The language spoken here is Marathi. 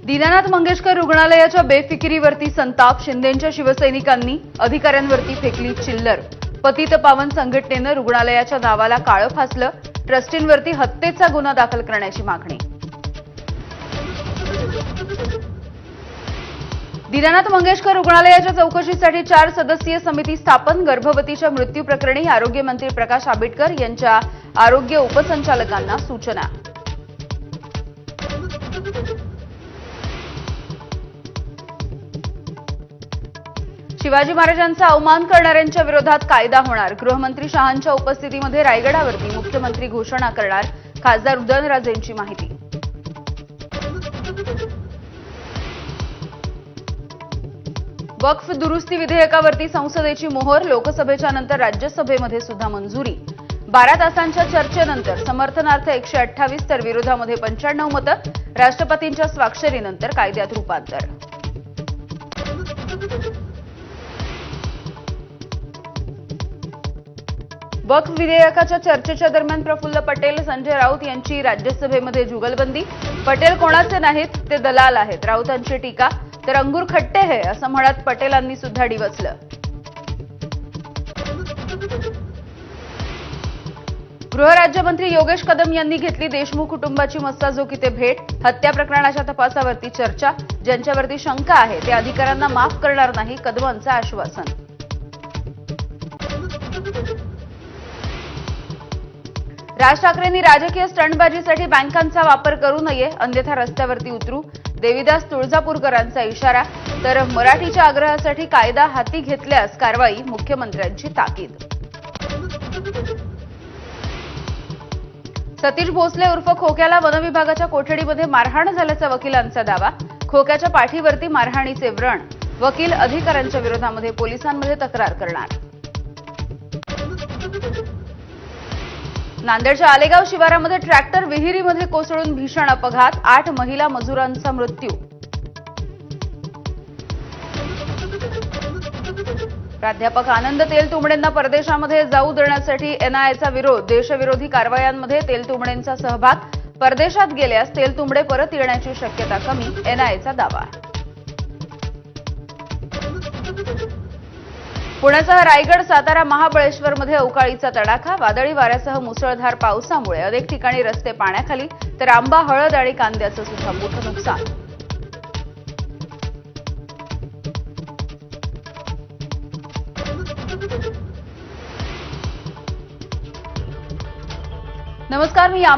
दीनानाथ मंगेशकर रुग्णालयाच्या बेफिकिरीवरती संताप. शिंदेंच्या शिवसैनिकांनी अधिकाऱ्यांवरती फेकली चिल्लर. पतित पावन संघटनेनं रुग्णालयाच्या नावाला काळं फासलं. ट्रस्टींवरती हत्येचा गुन्हा दाखल करण्याची मागणी. दीनानाथ मंगेशकर रुग्णालयाच्या चौकशीसाठी 4 सदस्यीय समिती स्थापन. गर्भवतीच्या मृत्यू प्रकरणी आरोग्यमंत्री प्रकाश आंबेडकर यांच्या आरोग्य उपसंचालकांना सूचना. शिवाजी महाराजांचा अवमान करणाऱ्यांच्या विरोधात कायदा होणार. गृहमंत्री शहांच्या उपस्थितीमध्ये रायगडावरती मुख्यमंत्री घोषणा करणार. खासदार उदयनराजेंची माहिती. वक्फ दुरुस्ती विधेयकावरती संसदेची मोहर. लोकसभेच्या नंतर राज्यसभेमध्ये सुद्धा मंजुरी. 12 तासांच्या चर्चेनंतर समर्थनार्थ 128 तर विरोधामध्ये 95 मतं. राष्ट्रपतींच्या स्वाक्षरीनंतर कायद्यात रूपांतर. वक्फ विधेयकाच्या चर्चेच्या दरम्यान प्रफुल्ल पटेल, संजय राऊत यांची राज्यसभेमध्ये जुगलबंदी. पटेल कोणाचे नाहीत, ते दलाल आहेत, राऊतांची टीका. तर अंगूर खट्टे है असं म्हणत पटेलांनी सुद्धा डिवचलं. गृहराज्यमंत्री योगेश कदम यांनी घेतली देशमुख कुटुंबाची मस्साजोग इथे भेट. हत्या प्रकरणाच्या तपासावरती चर्चा. ज्यांच्यावरती शंका आहे ते अधिकाऱ्यांना माफ करणार नाही, कदमांचं आश्वासन. राज ठाकरेंनी राजकीय स्टंटबाजीसाठी बँकांचा वापर करू नये, अन्यथा रस्त्यावरती उतरू. देविदास तुळजापूरकरांचा इशारा. तर मराठीच्या आग्रहासाठी कायदा हाती घेतल्यास कारवाई, मुख्यमंत्र्यांची ताकीद. सतीश भोसले उर्फ खोक्याला वनविभागाच्या कोठडीमध्ये मारहाण झाल्याचा वकिलांचा दावा. खोक्याच्या पाठीवरती मारहाणीचे व्रण. वकील अधिकाऱ्यांच्या विरोधामध्ये पोलिसांमध्ये तक्रार करणार. नांदेडच्या आलेगाव शिवारामध्ये ट्रॅक्टर विहिरीमध्ये कोसळून भीषण अपघात. 8 महिला मजुरांचा मृत्यू. प्राध्यापक आनंद तेलतुंबडेंना परदेशामध्ये जाऊ देण्यासाठी एनआयएचा विरोध. देशविरोधी कारवायांमध्ये तेलतुंबडेंचा सहभाग. परदेशात गेल्यास तेलतुंबडे परत येण्याची शक्यता कमी, एनआयएचा दावा. पुण्यासह रायगड, सातारा, महाबळेश्वरमध्ये अवकाळीचा तडाखा. वादळी वाऱ्यासह मुसळधार पावसामुळे अनेक ठिकाणी रस्ते पाण्याखाली. तर आंबा, हळद आणि कांद्याचं सुद्धा मोठं नुकसान. नमस्कार, मी